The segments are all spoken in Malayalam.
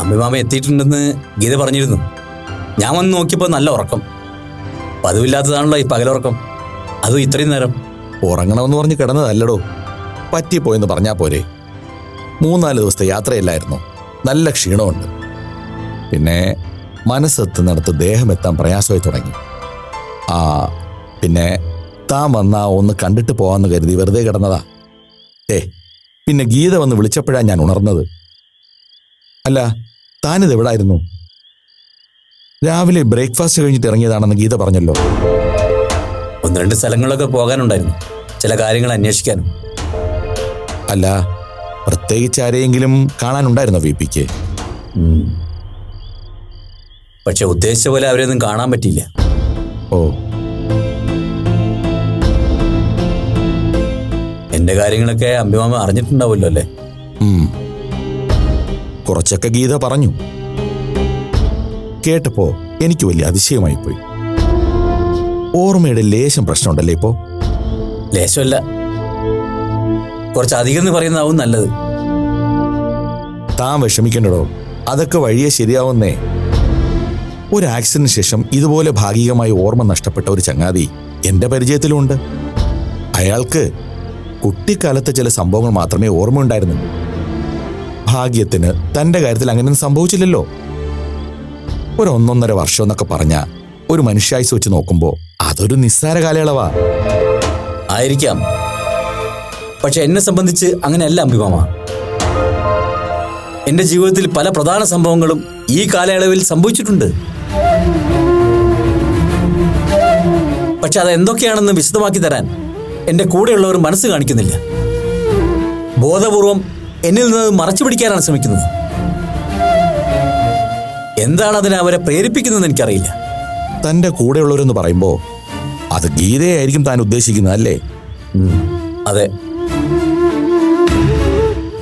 അമ്പിമാമ എത്തിയിട്ടുണ്ടെന്ന് ഗീത പറഞ്ഞിരുന്നു. ഞാൻ വന്ന് നോക്കിയപ്പോൾ നല്ല ഉറക്കം. പതിവില്ലാത്തതാണല്ലോ ഈ പകലുറക്കം, അതും ഇത്രയും നേരം. ഉറങ്ങണമെന്ന് പറഞ്ഞ് കിടന്നതല്ലടോ, പറ്റിപ്പോയെന്ന് പറഞ്ഞാൽ പോരെ. 3-4 ദിവസത്തെ യാത്രയല്ലായിരുന്നു, നല്ല ക്ഷീണമുണ്ട്. പിന്നെ മനസ്സെത്തുന്നിടത്ത് ദേഹം എത്താൻ പ്രയാസമായി തുടങ്ങി. പിന്നെ താൻ വന്നാ ഒന്ന് കണ്ടിട്ട് പോവാന്ന് കരുതി വെറുതെ കിടന്നതാ. പിന്നെ ഗീത വന്ന് വിളിച്ചപ്പോഴാണ് ഞാൻ ഉണർന്നത്. അല്ല, താനിത് എവിടായിരുന്നു? രാവിലെ ബ്രേക്ക്ഫാസ്റ്റ് കഴിഞ്ഞിട്ട് ഇറങ്ങിയതാണെന്ന് ഗീത പറഞ്ഞല്ലോ. 1-2 സ്ഥലങ്ങളിലൊക്കെ പോകാനുണ്ടായിരുന്നു, ചില കാര്യങ്ങൾ അന്വേഷിക്കാനും. അല്ല, പ്രത്യേകിച്ച് ആരെയെങ്കിലും കാണാനുണ്ടായിരുന്നോ VPക്ക്? പക്ഷെ ഉദ്ദേശിച്ച പോലെ അവരെയൊന്നും കാണാൻ പറ്റിയില്ല. ഓ, എന്റെ കാര്യങ്ങളൊക്കെ അമ്പിമാമ അറിഞ്ഞിട്ടുണ്ടാവുമല്ലോ അല്ലേ? കുറച്ചൊക്കെ ഗീത പറഞ്ഞു. കേട്ടപ്പോ എനിക്ക് വലിയ അതിശയമായി പോയി. ഓർമ്മയുടെ ലേശം പ്രശ്നമുണ്ടല്ലേ ഇപ്പോ? ലേശമല്ല, കുറച്ചധികം എന്ന് പറയുന്നതാവും നല്ലത്. താൻ വിഷമിക്കണ്ടടോ, അതൊക്കെ വഴിയെ ശരിയാവുന്നേ. ഒരു ആക്സിഡന്റിന് ശേഷം ഇതുപോലെ ഭാഗികമായി ഓർമ്മ നഷ്ടപ്പെട്ട ഒരു ചങ്ങാതി എന്റെ പരിചയത്തിലുമുണ്ട്. അയാൾക്ക് കുട്ടിക്കാലത്തെ ചില സംഭവങ്ങൾ മാത്രമേ ഓർമ്മയുണ്ടായിരുന്നുള്ളൂ. ഭാഗ്യത്തിന് തന്റെ കാര്യത്തിൽ അങ്ങനെയൊന്നും സംഭവിച്ചില്ലല്ലോ. ഒരു 1.5 വർഷം എന്നൊക്കെ പറഞ്ഞ ഒരു മനുഷ്യായുസ് വെച്ച് നോക്കുമ്പോ അതൊരു നിസ്സാര കാലയളവാ. ആയിരിക്കാം, പക്ഷെ എന്നെ സംബന്ധിച്ച് അങ്ങനെയല്ല അമ്പിമാമ. എന്റെ ജീവിതത്തിൽ പല പ്രധാന സംഭവങ്ങളും ഈ കാലയളവിൽ സംഭവിച്ചിട്ടുണ്ട്. പക്ഷെ അതെന്തൊക്കെയാണെന്ന് വിശദമാക്കി തരാൻ എന്റെ കൂടെയുള്ളവർ മനസ്സ് കാണിക്കുന്നില്ല. ബോധപൂർവം എന്നിൽ നിന്ന് മറച്ചു പിടിക്കാനാണ് ശ്രമിക്കുന്നത്. എന്താണ് അതിനെ അവരെ പ്രേരിപ്പിക്കുന്നതെന്ന് എനിക്കറിയില്ല. തന്റെ കൂടെയുള്ളവരെന്ന് പറയുമ്പോ അത് ഗീതയായിരിക്കും താൻ ഉദ്ദേശിക്കുന്നത് അല്ലേ? അതെ.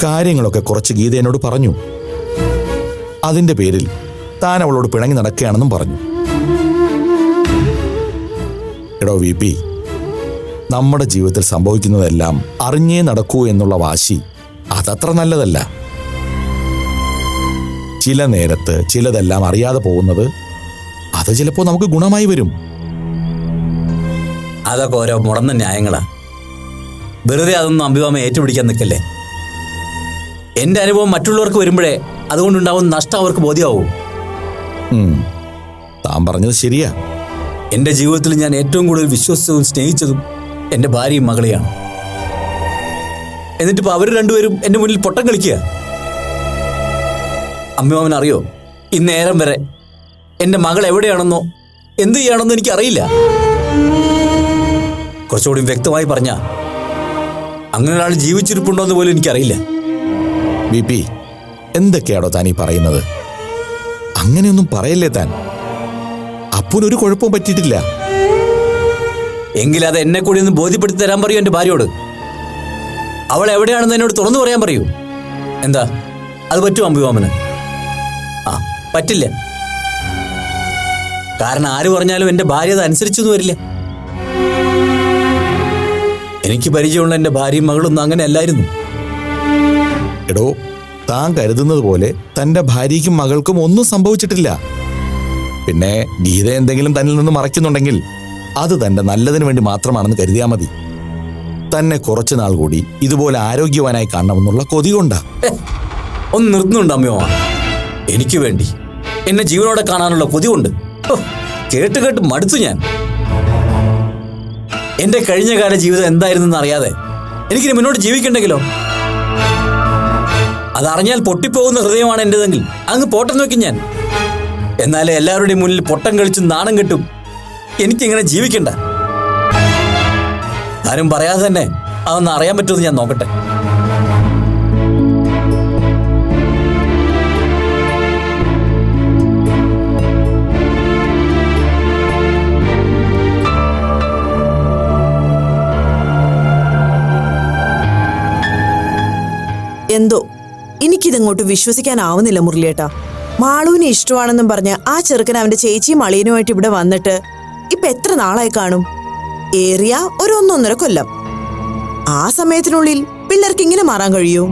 കാര്യങ്ങളൊക്കെ കുറച്ച് ഗീത എന്നോട് പറഞ്ഞു. അതിന്റെ പേരിൽ താൻ അവളോട് പിണങ്ങി നടക്കുകയാണെന്നും പറഞ്ഞു. എടോ VP, നമ്മുടെ ജീവിതത്തിൽ സംഭവിക്കുന്നതെല്ലാം അറിഞ്ഞേ നടക്കൂ എന്നുള്ള വാശി അതത്ര നല്ലതല്ല. ചില നേരത്ത് ചിലതെല്ലാം അറിയാതെ പോകുന്നത് അത് ചിലപ്പോ നമുക്ക് ഗുണമായി വരും. അതൊക്കെ ഓരോ മുടന്ന ന്യായങ്ങളാ. വെറുതെ അതൊന്നും അമ്പിമാമ ഏറ്റുപിടിക്കാൻ നിൽക്കല്ലേ. എന്റെ അനുഭവം മറ്റുള്ളവർക്ക് വരുമ്പോഴേ അതുകൊണ്ടുണ്ടാവുന്ന നഷ്ടം അവർക്ക് ബോധ്യമാവും. താൻ പറഞ്ഞത് ശരിയാ. എന്റെ ജീവിതത്തിൽ ഞാൻ ഏറ്റവും കൂടുതൽ വിശ്വസിച്ചതും സ്നേഹിച്ചതും എന്റെ ഭാര്യയും മകളെയാണ്. എന്നിട്ടിപ്പോ അവർ രണ്ടുപേരും എന്റെ മുന്നിൽ പൊട്ടം കളിക്കുക. അമ്മിമാമൻ അറിയോ, ഇന്നേരം വരെ എന്റെ മകൾ എവിടെയാണെന്നോ എന്ത് ചെയ്യാണെന്നോ എനിക്കറിയില്ല. കുറച്ചുകൂടി വ്യക്തമായി പറഞ്ഞ അങ്ങനെ ഒരാൾ ജീവിച്ചിരിപ്പുണ്ടോ എന്ന് പോലും എനിക്കറിയില്ല. VP, എന്തൊക്കെയാണോ താൻ ഈ പറയുന്നത്? അങ്ങനെയൊന്നും പറയല്ലേ താൻ. അപ്പനൊരു കുഴപ്പവും പറ്റിയിട്ടില്ല. എങ്കിൽ അത് എന്നെ കൂടി ഒന്ന് ബോധ്യപ്പെടുത്തി തരാൻ പറയൂ എന്റെ ഭാര്യയോട്. അവൾ എവിടെയാണെന്ന് എന്നോട് തുറന്നു പറയാൻ പറയൂ. എന്താ, അത് പറ്റുമോ അമ്പിമാമന്? പറ്റില്ല. കാരണം ആര് പറഞ്ഞാലും എന്റെ ഭാര്യ അത് അനുസരിച്ചൊന്നും വരില്ല. എനിക്ക് പരിചയമുള്ള എന്റെ ഭാര്യയും മകളൊന്നും അങ്ങനെ അല്ലായിരുന്നു. എടോ, താൻ കരുതുന്നത് പോലെ തന്റെ ഭാര്യയ്ക്കും മകൾക്കും ഒന്നും സംഭവിച്ചിട്ടില്ല. പിന്നെ ഗീത എന്തെങ്കിലും തന്നിൽ നിന്ന് മറയ്ക്കുന്നുണ്ടെങ്കിൽ അത് തന്റെ നല്ലതിന് വേണ്ടി മാത്രമാണെന്ന് കരുതിയാൽ മതി. തന്നെ കുറച്ചു നാൾ കൂടി ഇതുപോലെ ആരോഗ്യവാനായി കാണണമെന്നുള്ള കൊതി കൊണ്ടാ. ഒന്ന് നിർത്തുന്നുണ്ട് അമ്മയോ. എനിക്ക് വേണ്ടി എന്നെ ജീവനോടെ കാണാനുള്ള കൊതി കൊണ്ട് കേട്ട് കേട്ട് മടുത്തു ഞാൻ. എന്റെ കഴിഞ്ഞകാല ജീവിതം എന്തായിരുന്നെന്ന് അറിയാതെ എനിക്കിനി മുന്നോട്ട് ജീവിക്കണ്ടെങ്കിലോ? അതറിഞ്ഞാൽ പൊട്ടിപ്പോകുന്ന ഹൃദയമാണ് എന്റേതെങ്കിൽ അങ്ങ് പോട്ടെന്ന് വെക്കും ഞാൻ. എന്നാലേ എല്ലാവരുടെയും മുന്നിൽ പൊട്ടം കളിച്ചും നാണം കെട്ടും എനിക്കിങ്ങനെ ജീവിക്കണ്ട. ആരും പറയാതെ തന്നെ അതൊന്ന് അറിയാൻ പറ്റുമെന്ന് ഞാൻ നോക്കട്ടെ. എന്തോ എനിക്കിതങ്ങോട്ട് വിശ്വസിക്കാനാവുന്നില്ല മുരളിയേട്ടാ. മാളുവിനെ ഇഷ്ടമാണെന്നും പറഞ്ഞ് ആ ചെറുക്കൻ അവന്റെ ചേച്ചിയും അളിയനുമായിട്ട് ഇവിടെ വന്നിട്ട് ഇപ്പൊ എത്ര നാളായി കാണും? ഏറിയ ഒരു 1.5 കൊല്ലം. ആ സമയത്തിനുള്ളിൽ പിള്ളേർക്ക് ഇങ്ങനെ മാറാൻ കഴിയൂ?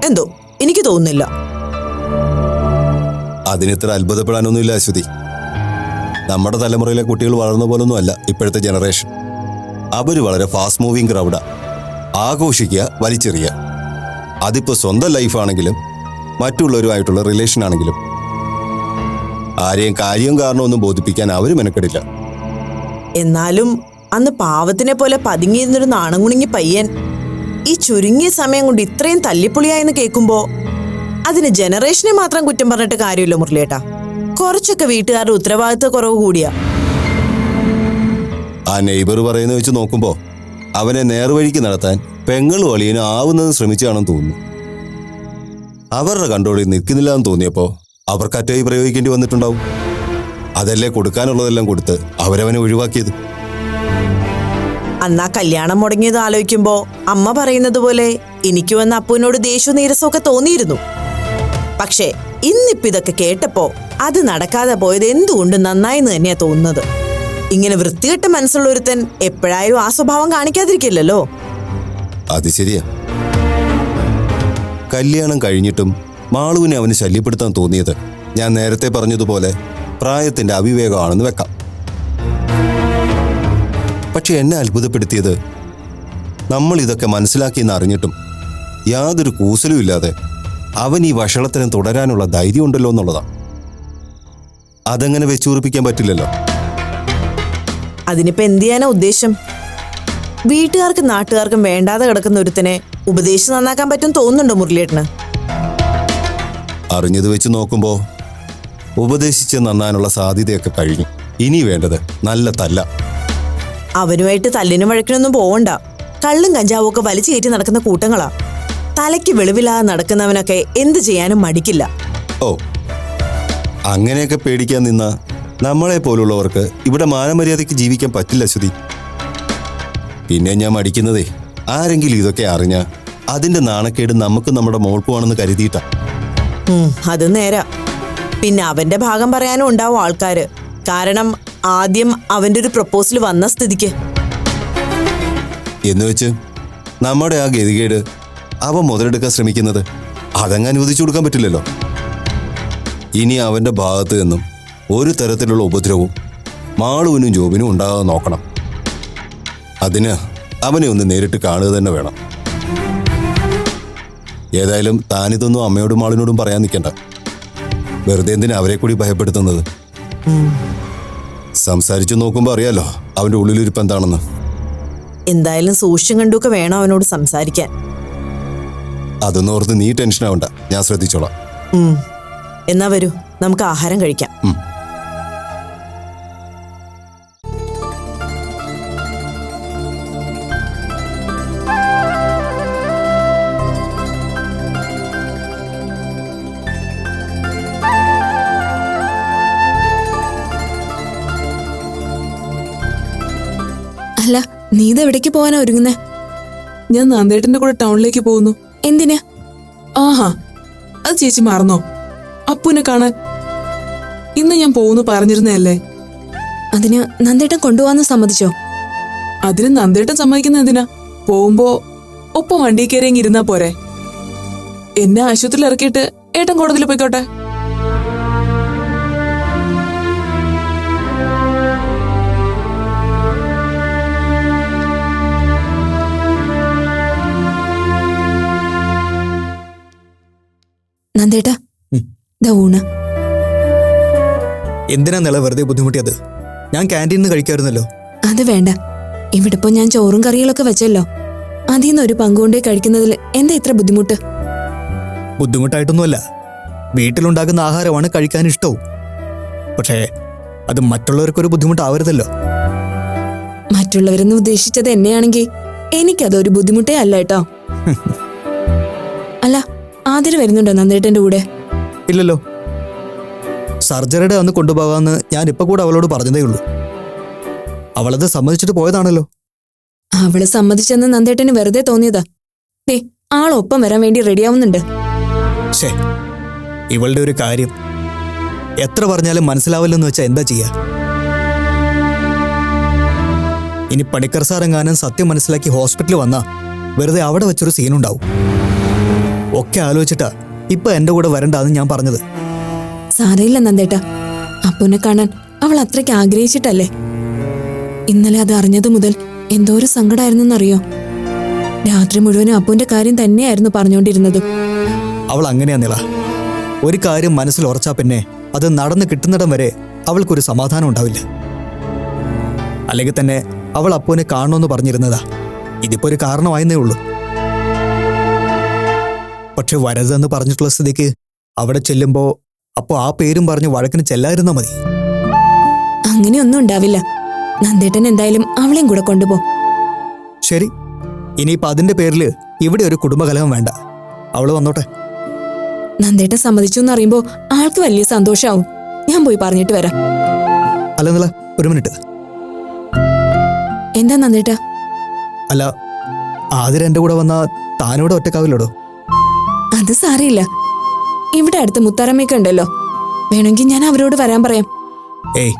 എന്തോ എനിക്ക് തോന്നുന്നില്ല. അതിനിത്ര അത്ഭുതപ്പെടാനൊന്നുമില്ല അശ്വതി. നമ്മുടെ തലമുറയിലെ കുട്ടികൾ വളർന്ന പോലൊന്നും അല്ല ഇപ്പോഴത്തെ ജനറേഷൻ. അവര് വളരെ ഫാസ്റ്റ് മൂവിങ് ക്രൗഡാ. ആഘോഷിക്കുക, വലിച്ചെറിയുക. അതിപ്പോ സ്വന്തം ലൈഫാണെങ്കിലും മറ്റുള്ളവരുമായിട്ടുള്ള റിലേഷൻ ആണെങ്കിലും ആരെയും കാര്യവും കാരണമൊന്നും ബോധിപ്പിക്കാൻ അവര് മെനക്കെടില്ല. എന്നാലും അന്ന് പാവത്തിനെ പോലെ പതുങ്ങിയിരുന്നൊരു നാണംകുണുങ്ങി പയ്യൻ ഈ ചുരുങ്ങിയ സമയം കൊണ്ട് ഇത്രയും തല്ലിപ്പൊളിയായെന്ന് കേൾക്കുമ്പോ അതിന് ജനറേഷനെ മാത്രം കുറ്റം പറഞ്ഞിട്ട് കാര്യമില്ല മുരളിയേട്ടാ. കുറച്ചൊക്കെ വീട്ടുകാരുടെ ഉത്തരവാദിത്വ കുറവ് കൂടിയാ. ആ നെയ്ബർ പറയുന്നത് വെച്ച് നോക്കുമ്പോ അവനെ നേർവഴിക്ക് നടത്താൻ പെങ്ങളും അളിയനും ആവുന്നതും ശ്രമിച്ചാണെന്ന് തോന്നുന്നു. അവരുടെ കൺട്രോളിൽ നിൽക്കുന്നില്ല എന്ന് തോന്നിയപ്പോ അവർക്ക് അറ്റായി പ്രയോഗിക്കേണ്ടി വന്നിട്ടുണ്ടാവും. അതല്ലേ കൊടുക്കാനുള്ളതെല്ലാം കൊടുത്ത് അവരവനെ ഒഴിവാക്കിയത്. അന്നാ കല്യാണം മുടങ്ങിയത് ആലോചിക്കുമ്പോ അമ്മ പറയുന്നത് പോലെ എനിക്ക് വന്ന അപ്പുവിനോട് ദേഷ്യവും നീരസവും ഒക്കെ തോന്നിയിരുന്നു. പക്ഷേ ഇന്നിപ്പോ ഇതൊക്കെ കേട്ടപ്പോ അത് നടക്കാതെ പോയത് എന്തുകൊണ്ട് നന്നായിന്ന് തന്നെയാ തോന്നുന്നത്. ഇങ്ങനെ വൃത്തികെട്ട മനസ്സുള്ള ഒരുത്തൻ എപ്പോഴായാലും ആ സ്വഭാവം കാണിക്കാതിരിക്കില്ലല്ലോ. അത് ശരിയാ. കല്യാണം കഴിഞ്ഞിട്ടും മാളുവിനെ അവന് ശല്യപ്പെടുത്താൻ തോന്നിയത് ഞാൻ നേരത്തെ പറഞ്ഞതുപോലെ പ്രായത്തിന്റെ അവിവേകമാണെന്ന് വെക്കാം. പക്ഷെ എന്നെ അത്ഭുതപ്പെടുത്തിയത് നമ്മൾ ഇതൊക്കെ മനസ്സിലാക്കിയെന്ന് അറിഞ്ഞിട്ടും യാതൊരു കൂസലും ഇല്ലാതെ അവൻ ഈ വഷളത്തരം തുടരാനുള്ള ധൈര്യം ഉണ്ടല്ലോ എന്നുള്ളതാണ്. അതങ്ങനെ വെച്ചുറപ്പിക്കാൻ പറ്റില്ലല്ലോ. അതിനിപ്പോ എന്ത് ചെയ്യാനാ ഉദ്ദേശം? വീട്ടുകാർക്കും നാട്ടുകാർക്കും വേണ്ടാതെ കിടക്കുന്ന ഒരുത്തനെ ഉപദേശിച്ച് നന്നാക്കാൻ പറ്റും തോന്നുന്നുണ്ടോ മുരളിയേട്ടന്? അറിഞ്ഞത് വെച്ച് നോക്കുമ്പോ ഉപദേശിച്ച് നന്നാനുള്ള സാധ്യതയൊക്കെ കഴിഞ്ഞു. ഇനി വേണ്ടത് നല്ല തല്ല. അവനുമായിട്ട് തല്ലിനും വഴക്കിനൊന്നും പോവണ്ട. കള്ളും കഞ്ചാവും ഒക്കെ വലിച്ചു കയറ്റി നടക്കുന്ന കൂട്ടങ്ങളാ. തലയ്ക്ക് വെളിവില്ലാതെ നടക്കുന്നവനൊക്കെ എന്ത് ചെയ്യാനും മടിക്കില്ല. ഓ, അങ്ങനെയൊക്കെ പേടിക്കാൻ നിന്ന നമ്മളെ പോലുള്ളവർക്ക് ഇവിടെ മാനമര്യാദയ്ക്ക് ജീവിക്കാൻ പറ്റില്ല ശ്രുതി. പിന്നെ ഞാൻ മടിക്കുന്നതേ ആരെങ്കിലും ഇതൊക്കെ അറിഞ്ഞ അതിന്റെ നാണക്കേട് നമുക്ക് നമ്മുടെ മോൾക്കുവാണെന്ന് കരുതിയിട്ടാ. അത് നേരാ. പിന്നെ അവന്റെ ഭാഗം പറയാനും ഉണ്ടാവും ആൾക്കാര്. കാരണം ആദ്യം അവന്റെ ഒരു പ്രപ്പോസൽ വന്ന സ്ഥിതിക്ക്. എന്നുവെച്ച് നമ്മുടെ ആ ഗതികേട് അവൻ മുതലെടുക്കാൻ ശ്രമിക്കുന്നത് അതങ്ങ് അനുവദിച്ചു കൊടുക്കാൻ പറ്റില്ലല്ലോ. ഇനി അവന്റെ ഭാഗത്ത് നിന്നും ഒരു തരത്തിലുള്ള ഉപദ്രവവും മാളുവിനും ജോബിനും ഉണ്ടാകാതെ നോക്കണം. അതിന് അവനെ ഒന്ന് നേരിട്ട് കാണുക തന്നെ വേണം. ഏതായാലും താനിതൊന്നും അമ്മയോടും മാളിനോടും പറയാൻ നിൽക്കണ്ട. വെറുതെ എന്തിനാ അവരെ കൂടി ഭയപ്പെടുത്തുന്നത്? സംസാരിച്ചു നോക്കുമ്പോ അറിയാലോ അവന്റെ ഉള്ളിലിരിപ്പ് എന്താണെന്ന്. എന്തായാലും സൂക്ഷ്യം കണ്ടുമൊക്കെ വേണം അവനോട് സംസാരിക്കാൻ. അതൊന്നും ഓർത്ത് നീ ടെൻഷൻ ആവണ്ട, ഞാൻ ശ്രദ്ധിച്ചോളാം. എന്നാ വരൂ, നമുക്ക് ആഹാരം കഴിക്കാം. അല്ല, നീ ഇതെവിടേക്ക് പോവാനാ ഒരുങ്ങുന്നേ? ഞാൻ നന്ദേട്ടന്റെ കൂടെ ടൗണിലേക്ക് പോകുന്നു. എന്തിനാ? ആഹാ, അത് ചേച്ചി മറന്നോ? അപ്പുനെ കാണാൻ ഇന്ന് ഞാൻ പോകുന്നു പറഞ്ഞിരുന്നല്ലേ. അതിന് നന്ദേട്ടൻ കൊണ്ടുപോവാന്ന് സമ്മതിച്ചോ? അതിന് നന്ദേട്ടൻ സമ്മതിക്കുന്ന എന്തിനാ? പോകുമ്പോ ഒപ്പം വണ്ടി കയറിയെങ്കിൽ ഇരുന്നാ പോരെ. എന്നെ ആശുപത്രിയിൽ ഇറക്കിയിട്ട് ഏട്ടൻ കോടതിയിൽ പോയിക്കോട്ടെ. നന്ദേട്ടാ, ദാ ഊണ്. എന്തിനാ നില വെറുതെ ബുദ്ധിമുട്ടിയത്? ഞാൻ ക്യാൻറ്റീനിൽ നിന്ന് കഴിക്കാറുന്നല്ലോ. അത് വേണ്ട. ഇവിടിപ്പോ ഞാൻ ചോറും കറികളൊക്കെ വെച്ചല്ലോ. അതിൽ നിന്ന് ഒരു പങ്കുകൊണ്ടേ കഴിക്കുന്നതിൽ എന്താ ഇത്ര ബുദ്ധിമുട്ട്? ബുദ്ധിമുട്ടായിട്ടൊന്നുമല്ല. വീട്ടിലുണ്ടാക്കുന്ന ആഹാരമാണ് കഴിക്കാൻ ഇഷ്ടവും. പക്ഷേ അത് മറ്റുള്ളവർക്കൊരു ബുദ്ധിമുട്ടാവരുതല്ലോ. മറ്റുള്ളവരെന്ന് ഉദ്ദേശിച്ചത് എന്നെയാണെങ്കിൽ എനിക്കതൊരു ബുദ്ധിമുട്ടേ അല്ല കേട്ടോ. അല്ല, ആതിര വരുന്നുണ്ടോ നന്ദേട്ടന്റെ കൂടെ? ഇല്ലല്ലോ. സർജറിയുടെ അന്ന് കൊണ്ടുപോകാമെന്ന് ഞാൻ ഇപ്പൊ കൂടെ അവളോട് പറഞ്ഞതേ ഉള്ളൂ. അവളത് സമ്മതിച്ചിട്ട് പോയതാണല്ലോ. അവള് സമ്മതിച്ചെന്ന് നന്ദേട്ടന് വെറുതെ തോന്നിയതാ. ദേ, ആളൊപ്പം വരാൻ വേണ്ടി റെഡിയാവുന്നുണ്ട്. ശേ, ഇവളുടെ ഒരു കാര്യം എത്ര പറഞ്ഞാലും മനസ്സിലാവില്ലെന്ന് വെച്ചാൽ എന്താ ചെയ്യാ? ഇനി പണിക്കർ സാർ എങ്ങാനും സത്യം മനസ്സിലാക്കി ഹോസ്പിറ്റലിൽ വന്നാ വെറുതെ അവിടെ വെച്ചൊരു സീനുണ്ടാവും. ഒക്കെ ആലോചിച്ചിട്ടാ ഇപ്പൊ എന്റെ കൂടെ വരണ്ടാന്ന് ഞാൻ പറഞ്ഞത്. സാരയില്ല നന്ദേട്ടാ, അപ്പുനെ കാണാൻ അവൾ അത്രയ്ക്ക് ആഗ്രഹിച്ചിട്ടല്ലേ. ഇന്നലെ അത് അറിഞ്ഞതു മുതൽ എന്തോരം സങ്കടമായിരുന്നെന്നറിയോ. രാത്രി മുഴുവനും അപ്പുവിന്റെ കാര്യം തന്നെയായിരുന്നു പറഞ്ഞുകൊണ്ടിരുന്നത്. അവൾ അങ്ങനെയാ നില. ഒരു കാര്യം മനസ്സിൽ ഉറച്ചാ പിന്നെ അത് നടന്ന് കിട്ടുന്നിടം വരെ അവൾക്കൊരു സമാധാനം ഉണ്ടാവില്ല. അല്ലെങ്കിൽ തന്നെ അവൾ അപ്പുവിനെ കാണണമെന്ന് പറഞ്ഞിരുന്നതാ. ഇതിപ്പോ ഒരു കാരണമായെന്നേ ഉള്ളൂ. പക്ഷെ വരരുതെന്ന് പറഞ്ഞിട്ടുള്ള സ്ഥിതിക്ക് അവിടെ ചെല്ലുമ്പോ അപ്പോ ആ പേരും പറഞ്ഞ് വഴക്കിന് ചെല്ലാതിരുന്നാ മതി. അങ്ങനെയൊന്നും ഉണ്ടാവില്ല. നന്ദേട്ടൻ എന്തായാലും അവളെയും കൂടെ കൊണ്ടുപോ. ശരി, ഇനിയിപ്പോ അതിന്റെ പേരില് ഇവിടെ ഒരു കുടുംബകലഹം വേണ്ട. അവള് വന്നോട്ടെ. നന്ദേട്ടൻ സമ്മതിച്ചു എന്ന് അറിയുമ്പോ ആൾക്ക് വലിയ സന്തോഷാവും. ഞാൻ പോയി പറഞ്ഞിട്ട് വരാം. അല്ല നില, ഒരു മിനിറ്റ്. എന്താ നന്ദേട്ടാ? അല്ല, ആതിര എന്റെ കൂടെ വന്നാ താനിവിടെ ഒറ്റക്കാവില്ലടോ. അത് സാരയില്ല. ഇവിടെ അടുത്ത് മുത്താരമ്മയൊക്കെ ഉണ്ടല്ലോ. വേണമെങ്കിൽ ഞാൻ അവരോട് വരാൻ പറയാം. ഏയ്,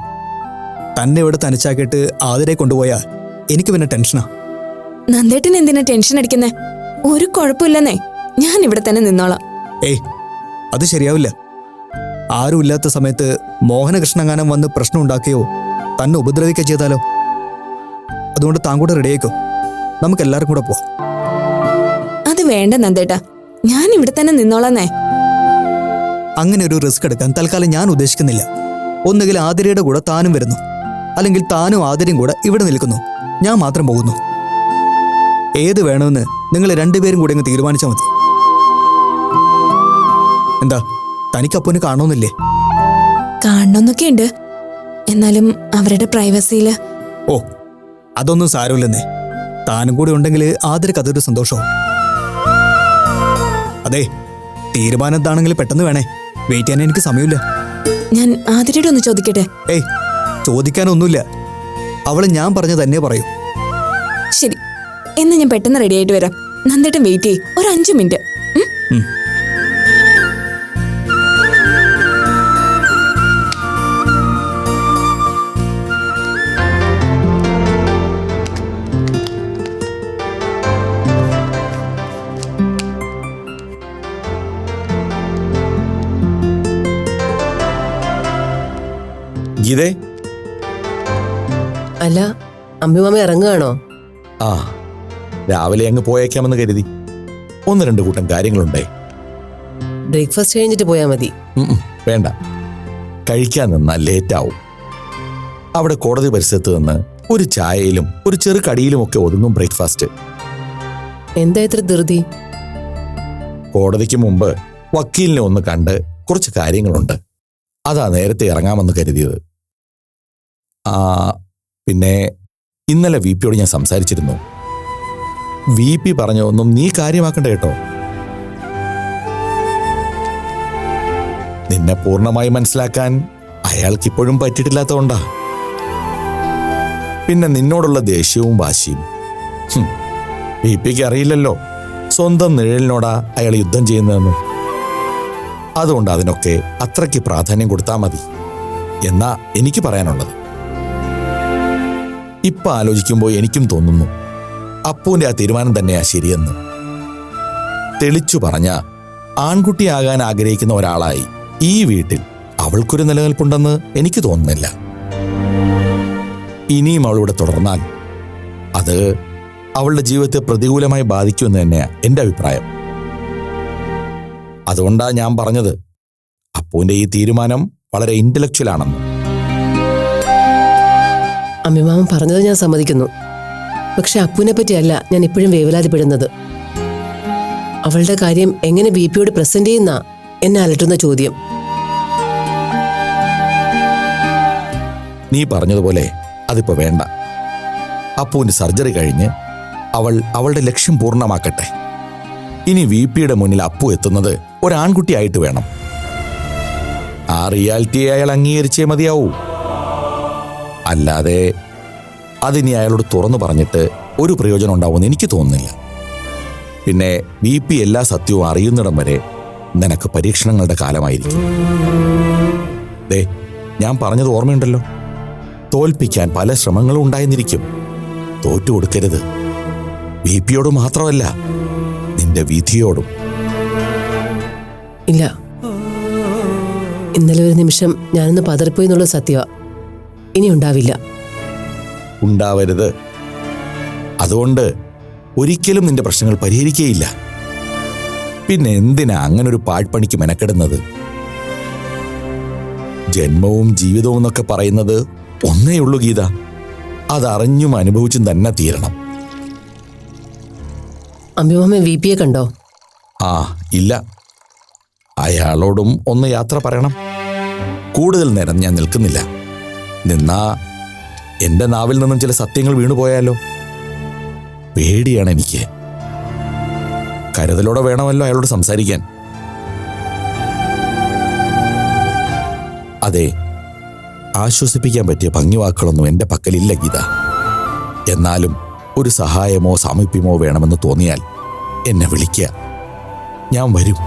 തന്നെ ഇവിടെ തനിച്ചാക്കിയിട്ട് ആതിരെ കൊണ്ടുപോയാ എനിക്ക് പിന്നെ ടെൻഷനാ. നന്ദേട്ടൻ എന്തിനാ ടെൻഷൻ അടിക്കുന്നേ? ഒരു കുഴപ്പമില്ലെന്നേ. ഞാൻ ഇവിടെ തന്നെ നിന്നോളാം. ഏയ്, അത് ശരിയാവില്ല. ആരും ഇല്ലാത്ത സമയത്ത് മോഹനകൃഷ്ണങ്ങാനം വന്ന് പ്രശ്നം ഉണ്ടാക്കുകയോ തന്നെ ഉപദ്രവിക്കുകയോ ചെയ്താലോ? അതുകൊണ്ട് താൻ കൂടെ റെഡിയാക്കോ. നമുക്ക് എല്ലാവർക്കും കൂടെ പോവാം. അത് വേണ്ട നന്ദേട്ടാ, ഞാൻ ഇവിടെ തന്നെ നിന്നോളാന്നേ. അങ്ങനെ ഒരു റിസ്ക് എടുക്കാൻ തൽക്കാലം ഞാൻ ഉദ്ദേശിക്കുന്നില്ല. ഒന്നുകിൽ ആതിരയുടെ കൂടെ താനും വരുന്നു, അല്ലെങ്കിൽ താനും ആതിരയും കൂടെ ഇവിടെ നിൽക്കുന്നു. ഞാൻ മാത്രം പോകുന്നു. ഏത് വേണമെന്ന് നിങ്ങൾ രണ്ടുപേരും കൂടെ അങ്ങ് തീരുമാനിച്ചാൽ മതി. എന്താ, തനിക്കപ്പൊന്ന് കാണണമെന്നില്ലേ? കാണണമെന്നൊക്കെ ഉണ്ട്. എന്നാലും അവരുടെ പ്രൈവസിയില്. ഓ, അതൊന്നും സാരമില്ലെന്നേ. താനും കൂടി ഉണ്ടെങ്കിൽ ആതിരക്ക് അതൊരു സന്തോഷവും. അതെ, തീരുമാനം എന്താണെങ്കിൽ പെട്ടെന്ന് വേണേ. വെയിറ്റ് ചെയ്യാൻ എനിക്ക് സമയമില്ല. ഞാൻ ആതിരയോട് ഒന്ന് ചോദിക്കട്ടെ? ഏയ്, ചോദിക്കാനൊന്നുമില്ല. അവള് ഞാൻ പറഞ്ഞു തന്നെ പറയൂ. ശരി, എന്ന് ഞാൻ പെട്ടെന്ന് റെഡി ആയിട്ട് വരാം. നന്ദേട്ടൻ വെയിറ്റ് ചെയ്യ്, ഒരു 5 മിനിറ്റ്. ഗീതേ, അല്ല, അമ്മിമാമ ഇറങ്ങുകയാണോ? ആ, രാവിലെ അങ്ങ് പോയേക്കാമെന്ന് കരുതി. 1-2 കൂട്ടം കാര്യങ്ങളുണ്ടേ. ബ്രേക്ക്ഫാസ്റ്റ് കഴിഞ്ഞിട്ട് പോയാൽ മതി. വേണ്ട, കഴിക്കാൻ നിന്നാൽ ലേറ്റാവും. അവിടെ കോടതി പരിസരത്ത് നിന്ന് ഒരു ചായയിലും ഒരു ചെറു കടിയിലും ഒക്കെ ഒതുങ്ങും ബ്രേക്ക്ഫാസ്റ്റ്. എന്താ ഇത്ര ധൃതി? കോടതിക്ക് മുമ്പ് വക്കീലിനെ ഒന്ന് കണ്ട് കുറച്ച് കാര്യങ്ങളുണ്ട്. അതാ നേരത്തെ ഇറങ്ങാമെന്ന് കരുതിയത്. പിന്നെ ഇന്നലെ VPയോട് ഞാൻ സംസാരിച്ചിരുന്നു. VP പറഞ്ഞൊന്നും നീ കാര്യമാക്കണ്ട കേട്ടോ. നിന്നെ പൂർണ്ണമായി മനസ്സിലാക്കാൻ അയാൾക്കിപ്പോഴും പറ്റിയിട്ടില്ലാത്തതുകൊണ്ടാ. പിന്നെ നിന്നോടുള്ള ദേഷ്യവും വാശിയും. VPക്ക് അറിയില്ലല്ലോ സ്വന്തം നിഴലിനോടാ അയാൾ യുദ്ധം ചെയ്യുന്നതെന്ന്. അതുകൊണ്ട് അതിനൊക്കെ അത്രയ്ക്ക് പ്രാധാന്യം കൊടുത്താൽ മതി എന്നാ എനിക്ക് പറയാനുള്ളത്. ഇപ്പൊ ആലോചിക്കുമ്പോൾ എനിക്കും തോന്നുന്നു അപ്പുവിന്റെ ആ തീരുമാനം തന്നെയാ ശരിയെന്ന്. തെളിച്ചു പറഞ്ഞ ആൺകുട്ടിയാകാൻ ആഗ്രഹിക്കുന്ന ഒരാളായി ഈ വീട്ടിൽ അവൾക്കൊരു നിലനിൽപ്പുണ്ടെന്ന് എനിക്ക് തോന്നുന്നില്ല. ഇനിയും അവളിവിടെ തുടർന്നാൽ അത് അവളുടെ ജീവിതത്തെ പ്രതികൂലമായി ബാധിക്കുമെന്ന് തന്നെയാ എൻ്റെ അഭിപ്രായം. അതുകൊണ്ടാ ഞാൻ പറഞ്ഞത് അപ്പുവിന്റെ ഈ തീരുമാനം വളരെ ഇന്റലക്ച്വൽ ആണെന്ന്. അമ്മിമാമൻ പറഞ്ഞത് ഞാൻ സമ്മതിക്കുന്നു. പക്ഷെ അപ്പുവിനെ പറ്റിയല്ല ഞാൻ ഇപ്പോഴും വേവലാതിപ്പെടുന്നത്. അവളുടെ കാര്യം എങ്ങനെ VPയോട് പ്രസന്റ് ചെയ്യുന്ന എന്നെ അലട്ടുന്ന ചോദ്യം. നീ പറഞ്ഞതുപോലെ അതിപ്പോ വേണ്ട. അപ്പുവിന്റെ സർജറി കഴിഞ്ഞ് അവൾ അവളുടെ ലക്ഷ്യം പൂർണ്ണമാക്കട്ടെ. ഇനി VPയുടെ മുന്നിൽ അപ്പു എത്തുന്നത് ഒരാൺകുട്ടിയായിട്ട് വേണം. ആ റിയാലിറ്റിയെ അയാൾ അംഗീകരിച്ചേ മതിയാവൂ. അല്ലാതെ അതിനി അയാളോട് തുറന്നു പറഞ്ഞിട്ട് ഒരു പ്രയോജനം ഉണ്ടാവുമെന്ന് എനിക്ക് തോന്നുന്നില്ല. പിന്നെ VP എല്ലാ സത്യവും അറിയുന്നിടം വരെ നിനക്ക് പരീക്ഷണങ്ങളുടെ കാലമായിരിക്കും. ദേ, ഞാൻ പറഞ്ഞത് ഓർമ്മയുണ്ടല്ലോ, തോൽപ്പിക്കാൻ പല ശ്രമങ്ങളും ഉണ്ടായെന്നിരിക്കും. തോറ്റുകൊടുക്കരുത്. VPയോട് മാത്രമല്ല, നിന്റെ വിധിയോടും. ഇല്ല, ഇന്നലെ ഒരു നിമിഷം ഞാനൊന്ന് പതറിപ്പോയി എന്നുള്ളത് സത്യമാ. ഇനി ഉണ്ടാവില്ല. ഉണ്ടാവരുത്. അതുകൊണ്ട് ഒരിക്കലും നിന്റെ പ്രശ്നങ്ങൾ പരിഹരിക്കുകയില്ല. പിന്നെ എന്തിനാ അങ്ങനൊരു പാഴ്പണിക്ക് മെനക്കെടുന്നത്? ജന്മവും ജീവിതവും എന്നൊക്കെ പറയുന്നത് ഒന്നേയുള്ളൂ ഗീത. അതറിഞ്ഞും അനുഭവിച്ചും തന്നെ തീരണം. അമ്പിമാമൻ VP യെ കണ്ടോ? ആ, ഇല്ല. അയാളോടും ഒന്ന് യാത്ര പറയണം. കൂടുതൽ നേരം ഞാൻ നിൽക്കുന്നില്ല. നിന്നാ എന്റെ നാവിൽ നിന്നും ചില സത്യങ്ങൾ വീണുപോയാലോ? പേടിയാണ് എനിക്ക്. കരുതലോടെ വേണമല്ലോ അയാളോട് സംസാരിക്കാൻ. അതെ, ആശ്വസിപ്പിക്കാൻ പറ്റിയ ഭംഗിവാക്കുകളൊന്നും എന്റെ പക്കലില്ല ഗീത. എന്നാലും ഒരു സഹായമോ സാമീപ്യമോ വേണമെന്ന് തോന്നിയാൽ എന്നെ വിളിക്കുക. ഞാൻ വരും.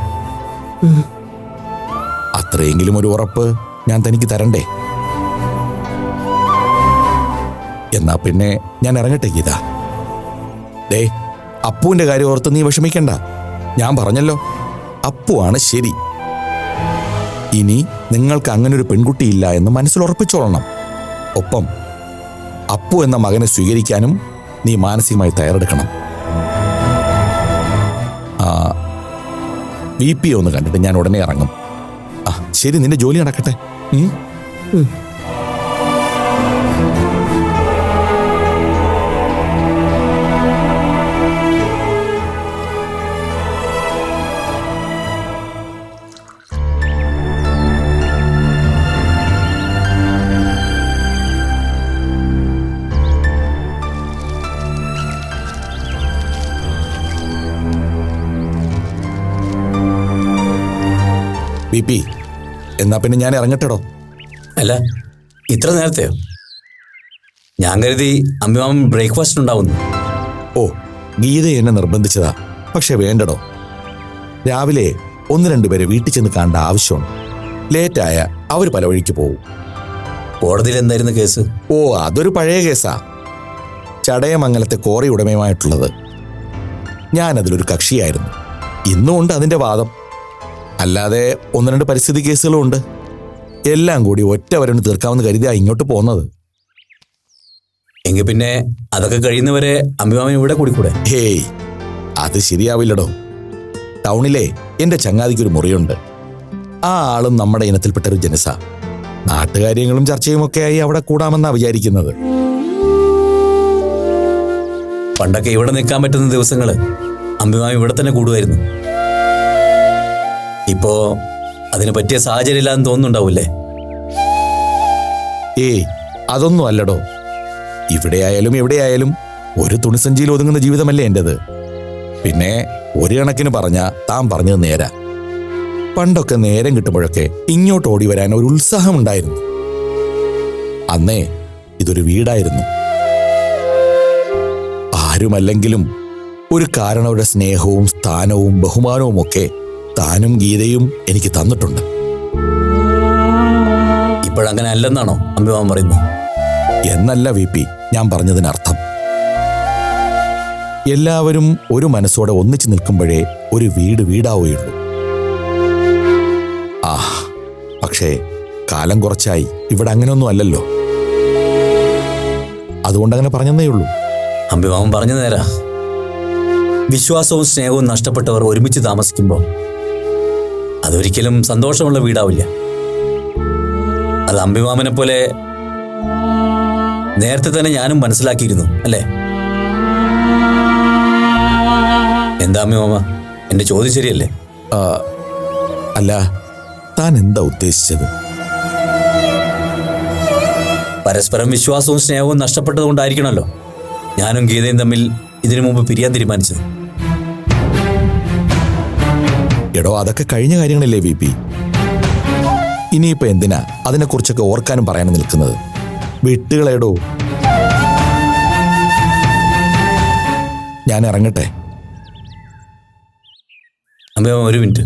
അത്രയെങ്കിലും ഒരു ഉറപ്പ് ഞാൻ തനിക്ക് തരണ്ടേ? എന്നാ പിന്നെ ഞാൻ ഇറങ്ങട്ടെ ഗീത. ദേ, അപ്പുവിന്റെ കാര്യം ഓർത്ത് നീ വിഷമിക്കണ്ട. ഞാൻ പറഞ്ഞല്ലോ, അപ്പുവാണ് ശരി. ഇനി നിങ്ങൾക്ക് അങ്ങനൊരു പെൺകുട്ടിയില്ല എന്ന് മനസ്സിൽ ഉറപ്പിച്ചോളണം. ഒപ്പം അപ്പു എന്ന മകനെ സ്വീകരിക്കാനും നീ മാനസികമായി തയ്യാറെടുക്കണം. VP ഒന്ന് കണ്ടിട്ട് ഞാൻ ഉടനെ ഇറങ്ങും. ശരി, നിന്റെ ജോലി നടക്കട്ടെ. VP, എന്നാ പിന്നെ ഞാൻ ഇറങ്ങട്ടെടോ. അല്ല, ഇത്ര നേരത്തെയോ? ഞാൻ കരുതി അമ്മിമാമൻ ബ്രേക്ക്ഫാസ്റ്റ് ഉണ്ടാവുന്നു. ഓ, ഗീത എന്നെ നിർബന്ധിച്ചതാ. പക്ഷെ വേണ്ടടോ. രാവിലെ 1-2 പേരെ വീട്ടിൽ ചെന്ന് കാണേണ്ട ആവശ്യമുണ്ട്. ലേറ്റായ അവർ പല വഴിക്ക് പോകും. കോടതിയിൽ എന്തായിരുന്നു കേസ്? ഓ, അതൊരു പഴയ കേസാ. ചടയമംഗലത്തെ കോറി ഉടമയുമായിട്ടുള്ളത്. ഞാനതിലൊരു കക്ഷിയായിരുന്നു. ഇന്നും ഉണ്ട് അതിൻ്റെ വാദം. അല്ലാതെ 1-2 പരിസ്ഥിതി കേസുകളും ഉണ്ട്. എല്ലാം കൂടി ഒറ്റ വരണ് തീർക്കാമെന്ന് കരുതിയാ ഇങ്ങോട്ട് പോകുന്നത്. എങ്കിൽ പിന്നെ അതൊക്കെ കഴിയുന്നവരെ അമ്മിമാമൻ ഇവിടെ കൂടിക്കൂടെ? ഹേയ്, അത് ശരിയാവില്ലടോ. ടൗണിലെ എന്റെ ചങ്ങാതിക്കൊരു മുറിയുണ്ട്. ആ ആളും നമ്മുടെ ഇനത്തിൽപ്പെട്ടൊരു ജനസാ. നാട്ടുകാര്യങ്ങളും ചർച്ചയും ഒക്കെയായി അവിടെ കൂടാമെന്നാ വിചാരിക്കുന്നത്. പണ്ടൊക്കെ ഇവിടെ നിൽക്കാൻ പറ്റുന്ന ദിവസങ്ങള് അമ്മിമാമൻ ഇവിടെ തന്നെ കൂടുമായിരുന്നു. ഇപ്പോ അതിന് പറ്റിയ സാഹചര്യം ഇല്ലാന്ന് തോന്നുന്നുണ്ടാവൂല്ലേ? ഏയ്, അതൊന്നും അല്ലടോ. ഇവിടെയായാലും എവിടെയായാലും ഒരു തുണിസഞ്ചിയിൽ ഒതുങ്ങുന്ന ജീവിതമല്ലേ എന്റേത്. പിന്നെ ഒരു കണക്കിന് പറഞ്ഞാ താൻ പറഞ്ഞത് നേരാ. പണ്ടൊക്കെ നേരം കിട്ടുമ്പോഴൊക്കെ ഇങ്ങോട്ട് ഓടി വരാൻ ഒരു ഉത്സാഹമുണ്ടായിരുന്നു. അന്നേ ഇതൊരു വീടായിരുന്നു. ആരുമല്ലെങ്കിലും ഒരു കാരണവരുടെ സ്നേഹവും സ്ഥാനവും ബഹുമാനവും ഒക്കെ താനും ഗീതയും എനിക്ക് തന്നിട്ടുണ്ട്. ഇപ്പോഴങ്ങനെ അല്ലെന്നാണോ അമ്മിമാമൻ പറയുന്നത്? എന്നല്ല VP ഞാൻ പറഞ്ഞതിനർത്ഥം. എല്ലാവരും ഒരു മനസ്സോടെ ഒന്നിച്ചു നിൽക്കുമ്പോഴേ ഒരു വീട് വീടാവുകയുള്ളൂ. പക്ഷേ കാലം കുറച്ചായി ഇവിടെ അങ്ങനെയൊന്നും അല്ലല്ലോ. അതുകൊണ്ടങ്ങനെ പറഞ്ഞതേ ഉള്ളൂ. അമ്മിമാമൻ പറഞ്ഞു നേരാ. വിശ്വാസവും സ്നേഹവും നഷ്ടപ്പെട്ടവർ ഒരുമിച്ച് താമസിക്കുമ്പോൾ അതൊരിക്കലും സന്തോഷമുള്ള വീടാവില്ല. അത് അമ്പിമാമനെ പോലെ നേരത്തെ തന്നെ ഞാനും മനസ്സിലാക്കിയിരുന്നു, അല്ലേ? എന്താ അമ്മിമാമ, എന്റെ ചോദ്യം ശരിയല്ലേ? അല്ല, താൻ എന്താ ഉദ്ദേശിച്ചത്? പരസ്പരം വിശ്വാസവും സ്നേഹവും നഷ്ടപ്പെട്ടതുകൊണ്ടായിരിക്കണമല്ലോ ഞാനും ഗീതയും തമ്മിൽ ഇതിനു മുമ്പ് പിരിയാൻ തീരുമാനിച്ചത്. എടോ, അതൊക്കെ കഴിഞ്ഞ കാര്യങ്ങളല്ലേ VP. ഇനിയിപ്പോ എന്തിനാ അതിനെക്കുറിച്ചൊക്കെ ഓർക്കാനും പറയാനും നിൽക്കുന്നത്? വിട്ടുകളേടോ. ഞാൻ ഇറങ്ങട്ടെ. അമ്മ, ഒരു മിനിറ്റ്.